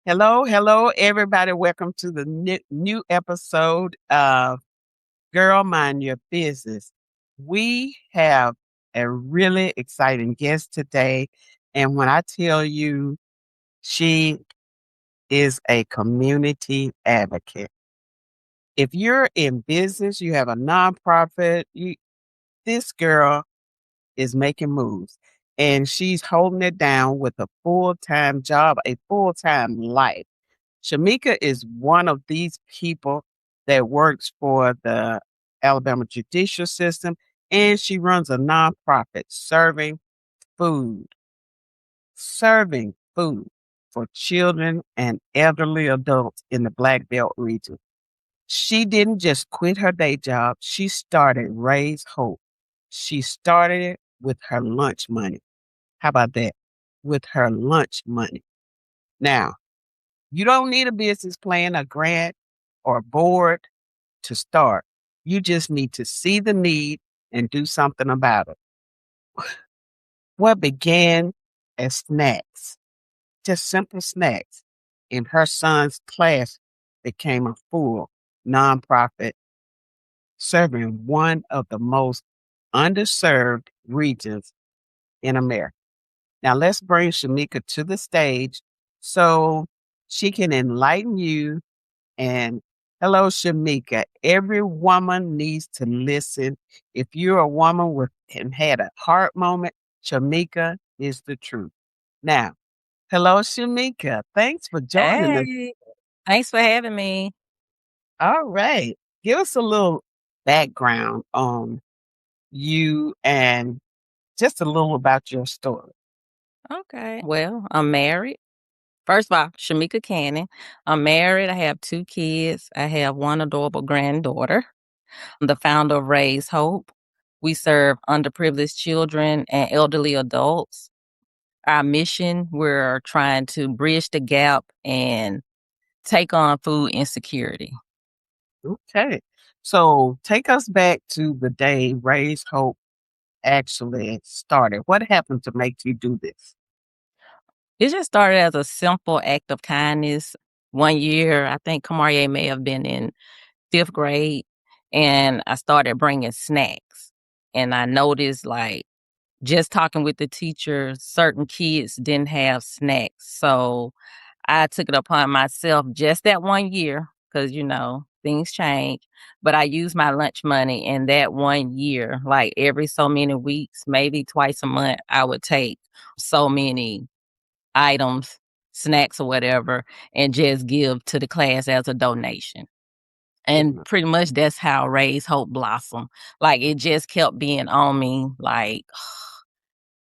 Hello, hello, everybody. Welcome to the new episode of Girl Mind Your Business. We have a really exciting guest today. And when I tell you she is a community advocate, if you're in business, you have a nonprofit, this girl is making moves and she's holding it down with a full time job, a full time life. Shamika is one of these people that works for the Alabama judicial system, and she runs a nonprofit food, serving food for children and elderly adults in the Black Belt region. She didn't just quit her day job, she started Raise Hope. She started it with her lunch money. How about that? With her lunch money. Now, you don't need a business plan, a grant, or a board to start. You just need to see the need and do something about it. What began as snacks, just simple snacks, in her son's class became a full nonprofit serving one of the most underserved regions in America. Now, let's bring Shamika to the stage so she can enlighten you. And hello, Shamika. Every woman needs to listen. If you're a woman with and had a heart moment, Shamika is the truth. Now, hello, Shamika. Thanks for joining us. Hey, thanks for having me. All right. Give us a little background on you and just a little about your story. Okay. Well, I'm married. First of all, Shamika Cannon. I'm married. I have 2 kids. I have one adorable granddaughter. I'm the founder of Raise Hope. We serve underprivileged children and elderly adults. Our mission, we're trying to bridge the gap and take on food insecurity. Okay. So take us back to the day Raise Hope actually started. What happened to make you do this? It just started as a simple act of kindness. One year, I think Kamarie may have been in 5th grade, and I started bringing snacks. And I noticed, like, just talking with the teacher, certain kids didn't have snacks. So I took it upon myself just that one year because, things change. But I used my lunch money in that one year, like every so many weeks, maybe twice a month, I would take so many items, snacks or whatever, and just give to the class as a donation. And Mhm. pretty much that's how Raise Hope blossomed. Like, it just kept being on me, like,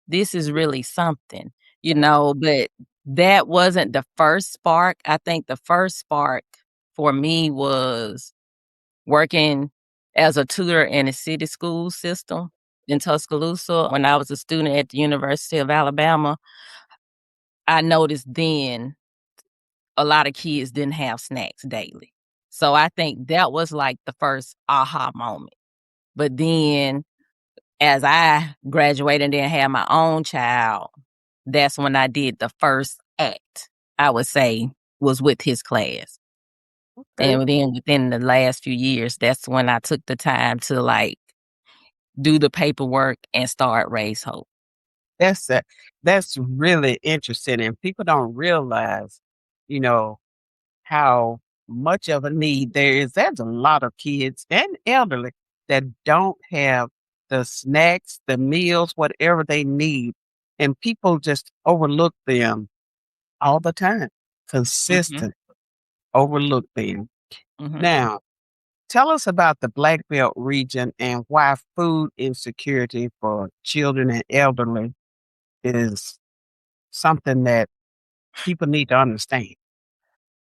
this is really something, but that wasn't the first spark. I think the first spark for me was working as a tutor in a city school system in Tuscaloosa. When I was a student at the University of Alabama, I noticed then a lot of kids didn't have snacks daily. So I think that was like the first aha moment. But then as I graduated and then had my own child, that's when I did the first act, I would say, was with his class. Okay. And then within the last few years, that's when I took the time to like do the paperwork and start Raise Hope. That's a, that's really interesting. And people don't realize, you know, how much of a need there is. There's a lot of kids and elderly that don't have the snacks, the meals, whatever they need. And people just overlook them all the time, Mhm, consistent, overlook them. mhm. Now, tell us about the Black Belt region and why food insecurity for children and elderly is something that people need to understand.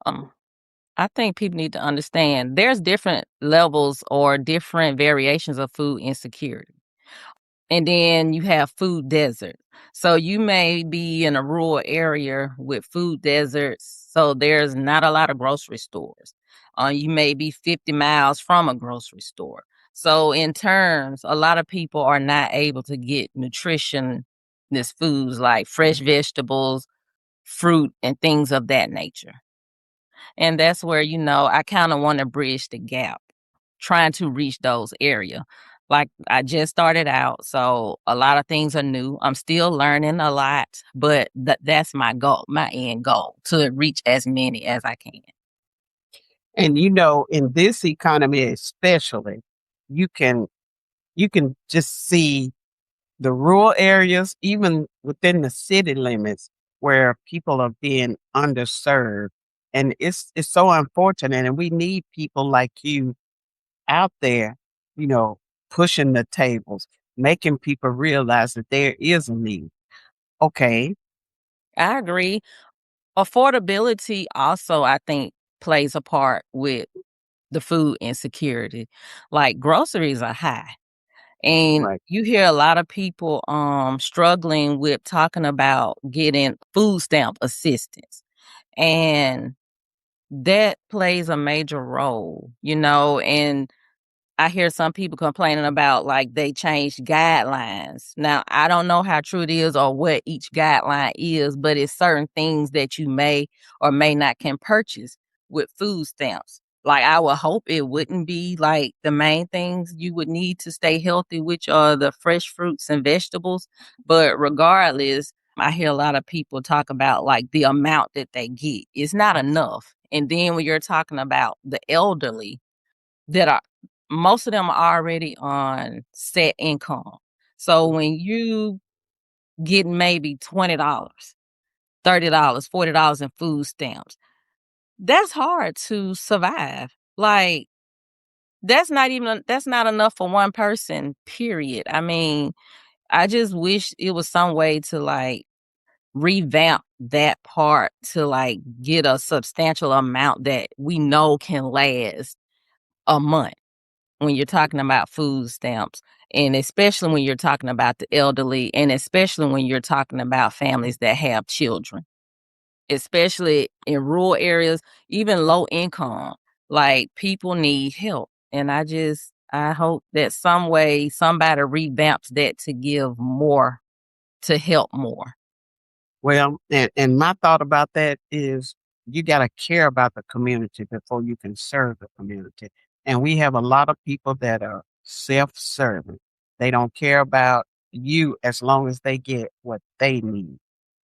Um, I think people need to understand there's different levels or different variations of food insecurity. And then you have food desert. So you may be in a rural area with food deserts, so there's not a lot of grocery stores. You may be 50 miles from a grocery store. So in terms, a lot of people are not able to get nutritionist foods like fresh vegetables, fruit, and things of that nature. And that's where, I kinda wanna bridge the gap, trying to reach those area. Like, I just started out, so a lot of things are new. I'm still learning a lot, but that's my goal, my end goal, to reach as many as I can. And in this economy especially, you can you can just see the rural areas, even within the city limits, where people are being underserved. And it's so unfortunate. And we need people like you out there, you know, pushing the tables, making people realize that there is a need. Okay. I agree. Affordability also, I think, plays a part with the food insecurity. Like, groceries are high, and Right. you hear a lot of people, struggling with talking about getting food stamp assistance, and that plays a major role, and I hear some people complaining about, like, they changed guidelines. Now, I don't know how true it is or what each guideline is, but it's certain things that you may or may not can purchase with food stamps. Like, I would hope it wouldn't be, like, the main things you would need to stay healthy, which are the fresh fruits and vegetables. But regardless, I hear a lot of people talk about, like, the amount that they get. It's not enough. And then when you're talking about the elderly, that are most of them are already on set income. So when you get maybe $20, $30, $40 in food stamps, that's hard to survive. Like, that's not enough for one person, period. I mean, I just wish it was some way to, like, revamp that part to, like, get a substantial amount that we know can last a month, when you're talking about food stamps, and especially when you're talking about the elderly, and especially when you're talking about families that have children, especially in rural areas, even low income. Like, people need help. And I hope that some way somebody revamps that to give more, to help more. Well, and my thought about that is you got to care about the community before you can serve the community. And we have a lot of people that are self-serving. They don't care about you as long as they get what they need.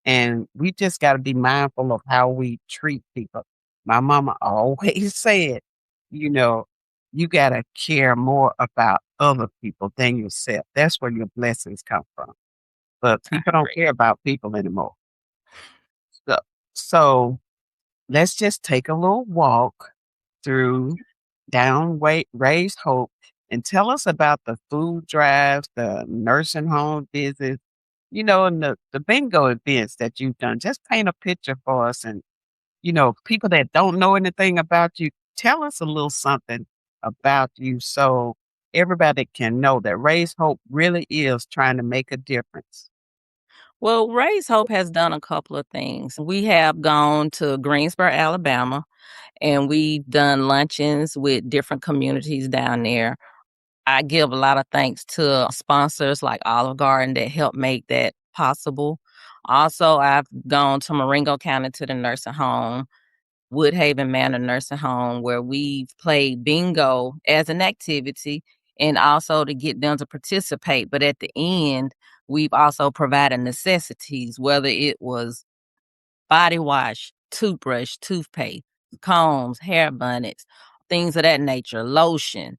And we just got to be mindful of how we treat people. My mama always said, you know, you got to care more about other people than yourself. That's where your blessings come from. But I people don't agree. care about people anymore. So so let's just take a little walk through down Raise Hope and tell us about the food drives, the nursing home visits, and the bingo events that you've done. Just paint a picture for us and, people that don't know anything about you, tell us a little something about you so everybody can know that Raise Hope really is trying to make a difference. Well, Raise Hope has done a couple of things. We have gone to Greensboro, Alabama, and we've done luncheons with different communities down there. I give a lot of thanks to sponsors like Olive Garden that helped make that possible. Also, I've gone to Marengo County to the nursing home, Woodhaven Manor Nursing Home, where we've played bingo as an activity and also to get them to participate. But at the end, we've also provided necessities, whether it was body wash, toothbrush, toothpaste, combs, hair bonnets, things of that nature, lotion,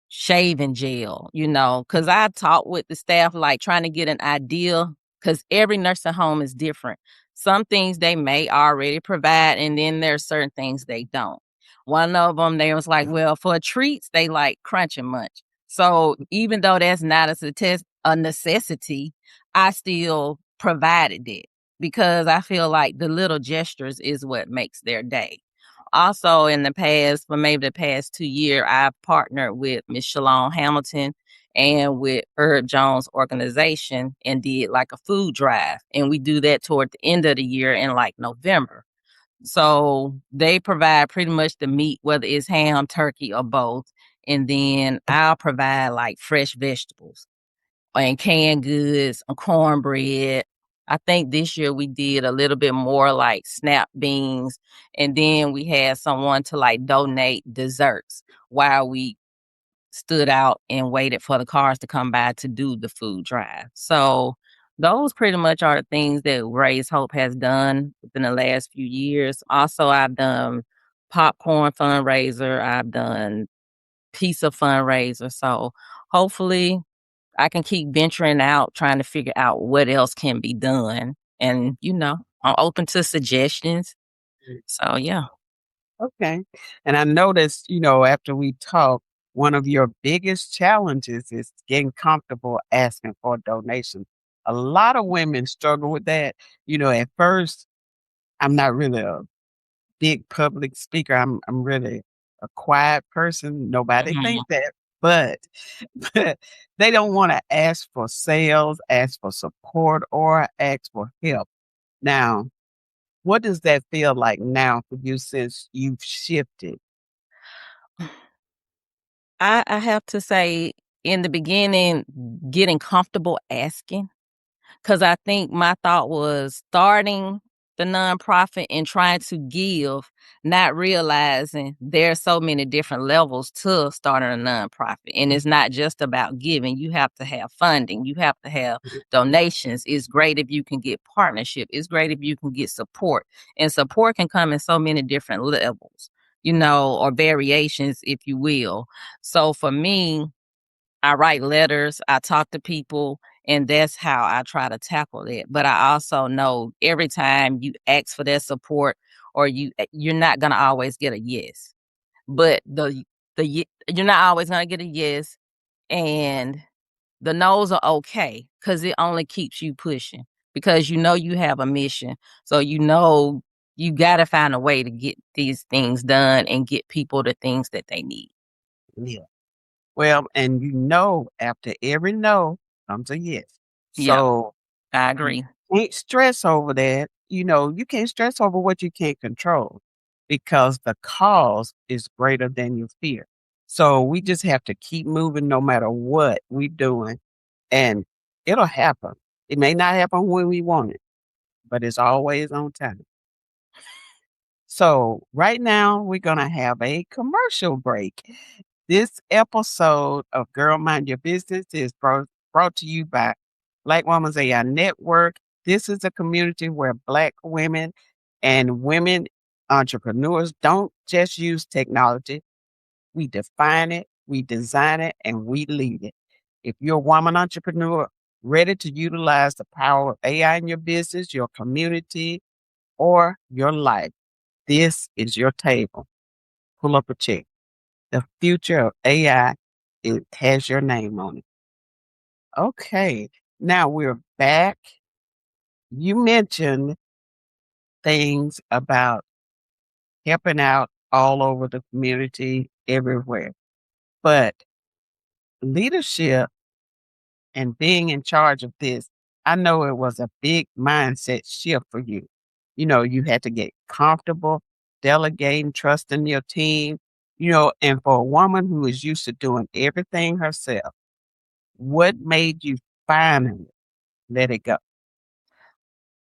shaving gel, because I talk with the staff, like, trying to get an idea, because every nursing home is different. Some things they may already provide, and then there's certain things they don't. One of them, they was like, well, for treats, they like Crunch and Munch. So even though that's not a necessity, I still provided it because I feel like the little gestures is what makes their day. Also, in the past, for maybe the past 2 year, I've partnered with Miss Shalon Hamilton and with Herb Jones organization and did like a food drive. And we do that toward the end of the year in like November. So they provide pretty much the meat, whether it's ham, turkey, or both. And then I'll provide like fresh vegetables and canned goods, cornbread. I think this year we did a little bit more like snap beans, and then we had someone to like donate desserts while we stood out and waited for the cars to come by to do the food drive. So those pretty much are the things that Raise Hope has done within the last few years. Also, I've done popcorn fundraiser, I've done pizza fundraiser. So hopefully I can keep venturing out trying to figure out what else can be done. And, I'm open to suggestions. Mm. So yeah. Okay. And I noticed, after we talked, one of your biggest challenges is getting comfortable asking for a donation. A lot of women struggle with that. At first, I'm not really a big public speaker. I'm really a quiet person. Nobody thinks Mhm. that, but but they don't want to ask for sales, ask for support, or ask for help. Now, what does that feel like now for you since you've shifted? I have to say, in the beginning, getting comfortable asking. 'Cause I think my thought was starting the nonprofit and trying to give, not realizing there are so many different levels to starting a nonprofit, and it's not just about giving, you have to have funding, you have to have donations. It's great if you can get partnership, it's great if you can get support, and support can come in so many different levels, or variations, if you will. So for me, I write letters, I talk to people, and that's how I try to tackle it. But I also know every time you ask for that support or you're not gonna always get a yes. But you're not always gonna get a yes, and the no's are okay because it only keeps you pushing because you have a mission. So you gotta find a way to get these things done and get people the things that they need. Yeah. Well, and after every no comes a yes. Yeah, So I you agree. can't stress over that. You can't stress over what you can't control because the cause is greater than your fear. So we just have to keep moving no matter what we're doing, and it'll happen. It may not happen when we want it, but it's always on time. So right now we're gonna have a commercial break. This episode of Girl Mind Your Business is brought to you by Black Women's AI Network. This is a community where Black women and women entrepreneurs don't just use technology. We define it, we design it, and we lead it. If you're a woman entrepreneur ready to utilize the power of AI in your business, your community, or your life, this is your table. Pull up a chair. The future of AI, it has your name on it. Okay. Now we're back. You mentioned things about helping out all over the community, everywhere. But leadership and being in charge of this, I know it was a big mindset shift for you. You had to get comfortable delegating, trusting your team, and for a woman who is used to doing everything herself, what made you finally let it go?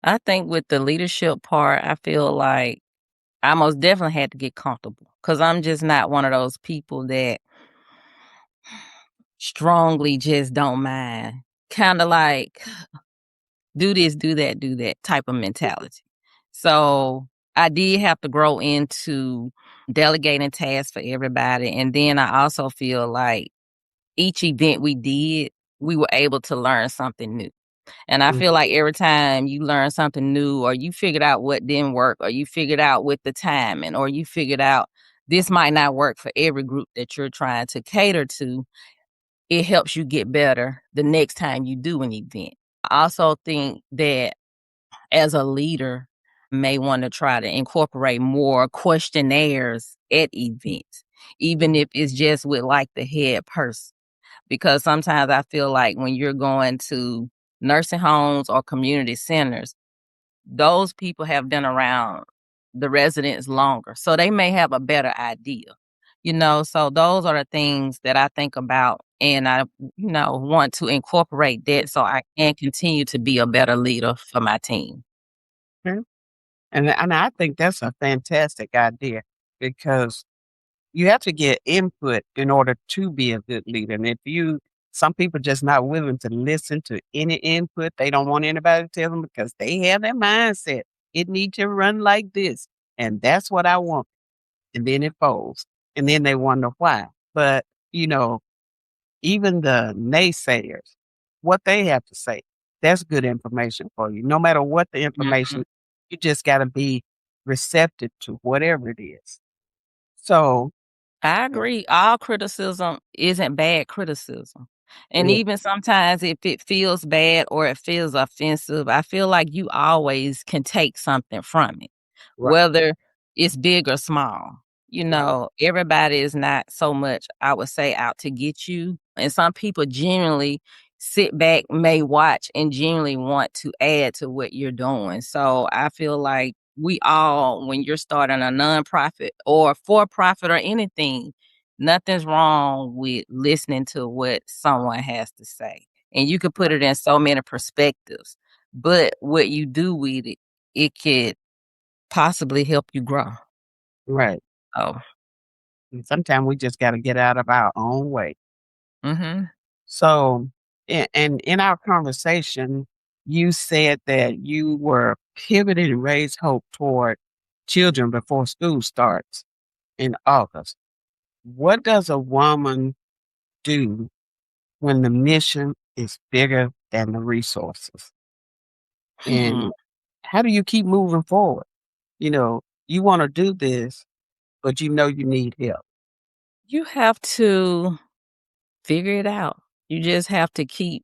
I think with the leadership part, I feel like I most definitely had to get comfortable because I'm just not one of those people that strongly just don't mind. Kind of like do this, do that type of mentality. So I did have to grow into delegating tasks for everybody. And then I also feel like each event we did, we were able to learn something new. And I Mm, feel like every time you learn something new or you figured out what didn't work or you figured out with the timing or you figured out this might not work for every group that you're trying to cater to, it helps you get better the next time you do an event. I also think that as a leader, may want to try to incorporate more questionnaires at events, even if it's just with like the head person because sometimes I feel like when you're going to nursing homes or community centers, those people have been around the residents longer. So they may have a better idea. So those are the things that I think about, and I, want to incorporate that so I can continue to be a better leader for my team. Okay. And I think that's a fantastic idea because you have to get input in order to be a good leader. And if you some people just not willing to listen to any input, they don't want anybody to tell them because they have their mindset. It needs to run like this. And that's what I want. And then it folds. And then they wonder why. But, you know, even the naysayers, what they have to say, that's good information for you. No matter what the Mhm. information, you just got to be receptive to whatever it is. So, I uh, agree. All criticism isn't bad criticism. And yeah, even sometimes if it feels bad or it feels offensive, I feel like you always can take something from it, right, whether it's big or small. right, Everybody is not so much, I would say, out to get you. And some people genuinely sit back, may watch, and genuinely want to add to what you're doing. So I feel like we all, when you're starting a nonprofit or for profit or anything, nothing's wrong with listening to what someone has to say. And you could put it in so many perspectives. But what you do with it, it could possibly help you grow. right. Oh, And sometimes we just got to get out of our own way. mhm. So, and in our conversation, you said that you were pivoting and raise hope toward children before school starts in August. What does a woman do when the mission is bigger than the resources? Hmm. And how do you keep moving forward? You want to do this, but you know you need help. You have to figure it out. You just have to keep,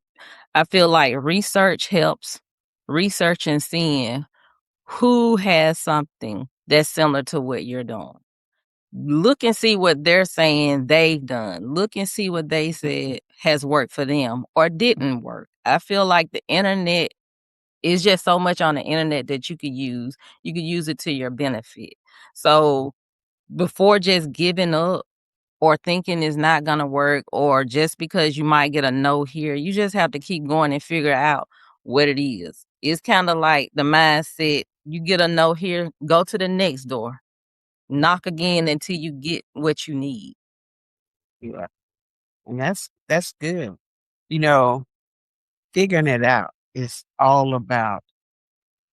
I feel like research helps. Research and seeing who has something that's similar to what you're doing. Look and see what they're saying they've done. Look and see what they said has worked for them or didn't work. I feel like the internet is just so much on the internet that you could use. You could use it to your benefit. So before just giving up or thinking it's not gonna work, or just because you might get a no here, you just have to keep going and figure out what it is. It's kind of like the mindset, you get a no here, go to the next door. Knock again until you get what you need. Yeah. And that's good. You know, figuring it out is all about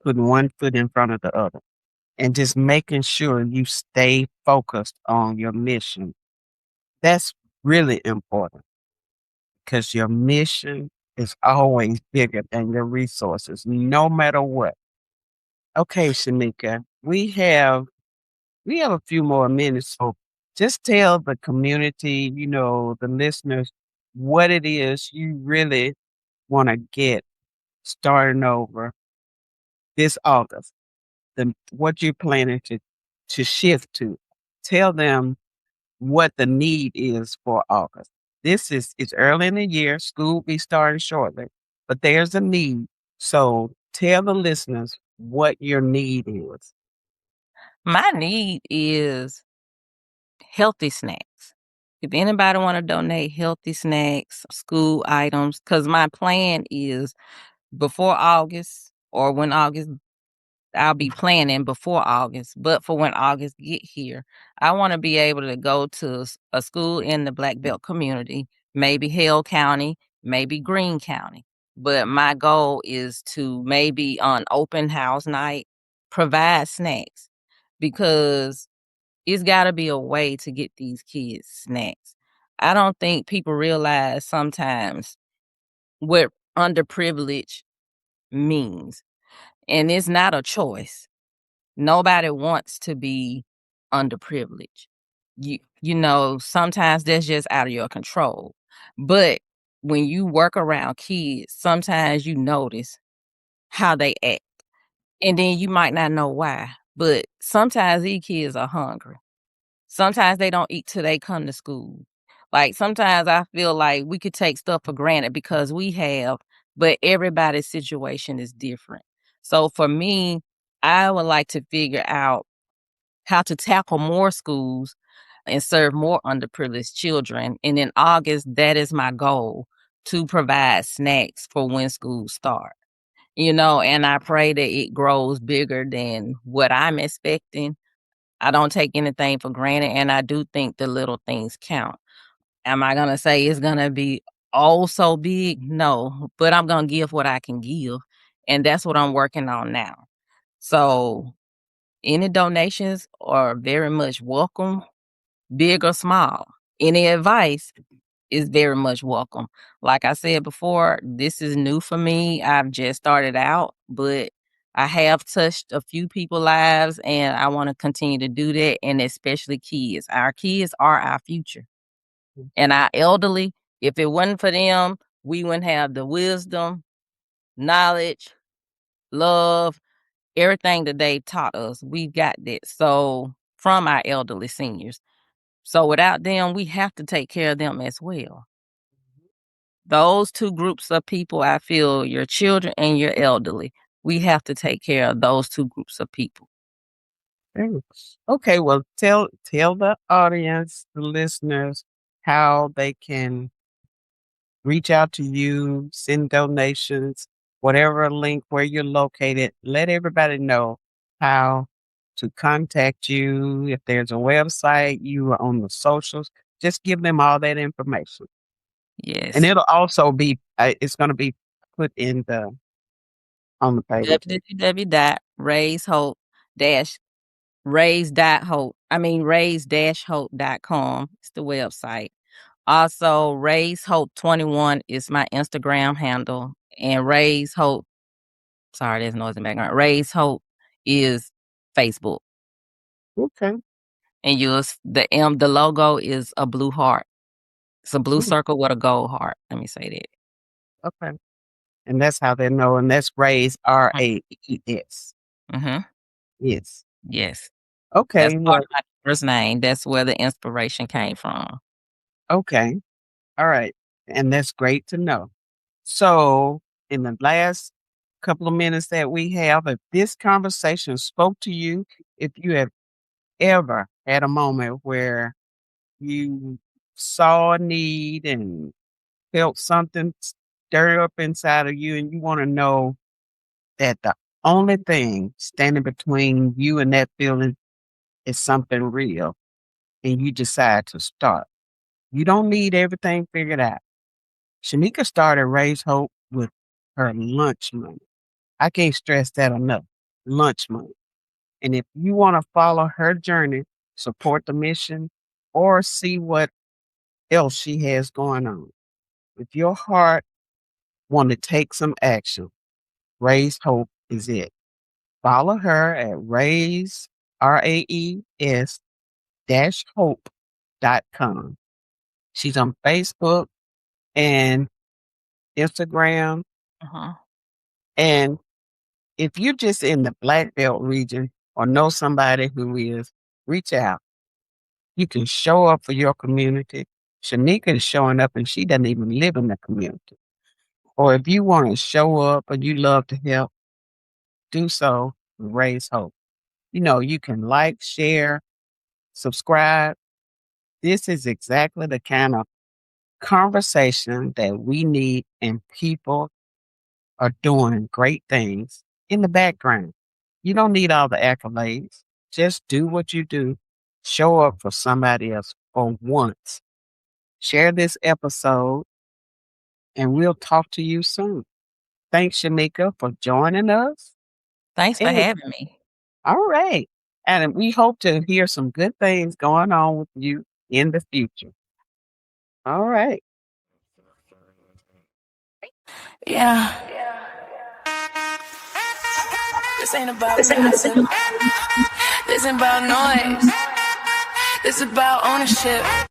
putting one foot in front of the other and just making sure you stay focused on your mission. That's really important because your mission is always bigger than your resources, no matter what. Okay, Shanika, we have a few more minutes, so just tell the community, the listeners, what it is you really want to get starting over this August. What you're planning to shift to. Tell them what the need is for August. It's early in the year, school will be starting shortly, but there's a need. So tell the listeners what your need is. My need is healthy snacks. If anybody want to donate healthy snacks, school items, because my plan is before August, or when August, I'll be planning before August, but for when August get here, I want to be able to go to a school in the Black Belt community, maybe Hale County, maybe Greene County. But my goal is to maybe on open house night provide snacks, because it's got to be a way to get these kids snacks. I don't think people realize sometimes what underprivilege means, and it's not a choice. Nobody wants to be underprivileged. Sometimes that's just out of your control. But when you work around kids, sometimes you notice how they act. And then you might not know why. But sometimes these kids are hungry. Sometimes they don't eat till they come to school. Like sometimes I feel like we could take stuff for granted because we have, but everybody's situation is different. So for me, I would like to figure out how to tackle more schools, and serve more underprivileged children. And in August, that is my goal, to provide snacks for when school starts. And I pray that it grows bigger than what I'm expecting. I don't take anything for granted, and I do think the little things count. Am I gonna say it's gonna be oh so big? No, but I'm gonna give what I can give, and that's what I'm working on now. So any donations are very much welcome, big or small. Any advice is very much welcome. Like I said before, this is new for me. I've just started out, but I have touched a few people's lives, and I want to continue to do that, and especially kids. Our kids are our future. And our elderly, if it wasn't for them, we wouldn't have the wisdom, knowledge, love, everything that they taught us. We've got that. So from our elderly seniors. So without them, we have to take care of them as well. Those two groups of people, I feel, your children and your elderly, we have to take care of those two groups of people. Thanks. Okay, well, tell the audience, the listeners, how they can reach out to you, send donations, whatever link where you're located. Let everybody know how to contact you. If there's a website, you are on the socials. Just give them all that information. Yes. And it'll also be, it's going to be put in on the page. www.raisehope raise-hope.com. It's the website. Also, Raise Hope 21 is my Instagram handle, and Raise Hope. Sorry, there's noise in the background. Raise Hope is Facebook, Okay. and the logo is a blue heart. It's a blue circle with a gold heart. Let me say that. Okay. And that's how they know. And that's Raise, RAES. Mm-hmm. Yes. Yes. Okay. That's part of my first name. That's where the inspiration came from. Okay. All right. And that's great to know. So, in the last couple of minutes that we have, if this conversation spoke to you, if you have ever had a moment where you saw a need and felt something stir up inside of you, and you want to know that the only thing standing between you and that feeling is something real, and you decide to start. You don't need everything figured out. Shanika started Raise Hope with her lunch money. I can't stress that enough. Lunch money. And if you want to follow her journey, support the mission, or see what else she has going on, if your heart want to take some action, Raise Hope is it. Follow her at Raise, RAES dash hope.com. She's on Facebook and Instagram. Uh-huh. And if you're just in the Black Belt region or know somebody who is, reach out. You can show up for your community. Shanika is showing up and she doesn't even live in the community. Or if you want to show up and you love to help, do so and Raise Hope. You can like, share, subscribe. This is exactly the kind of conversation that we need, and people are doing great things in the background. You don't need all the accolades. Just do what you do. Show up for somebody else for once. Share this episode, and we'll talk to you soon. Thanks, Shanika, for joining us. Thanks for having me. All right. And we hope to hear some good things going on with you in the future. All right. Yeah. This ain't about music. This ain't about noise. This about ownership.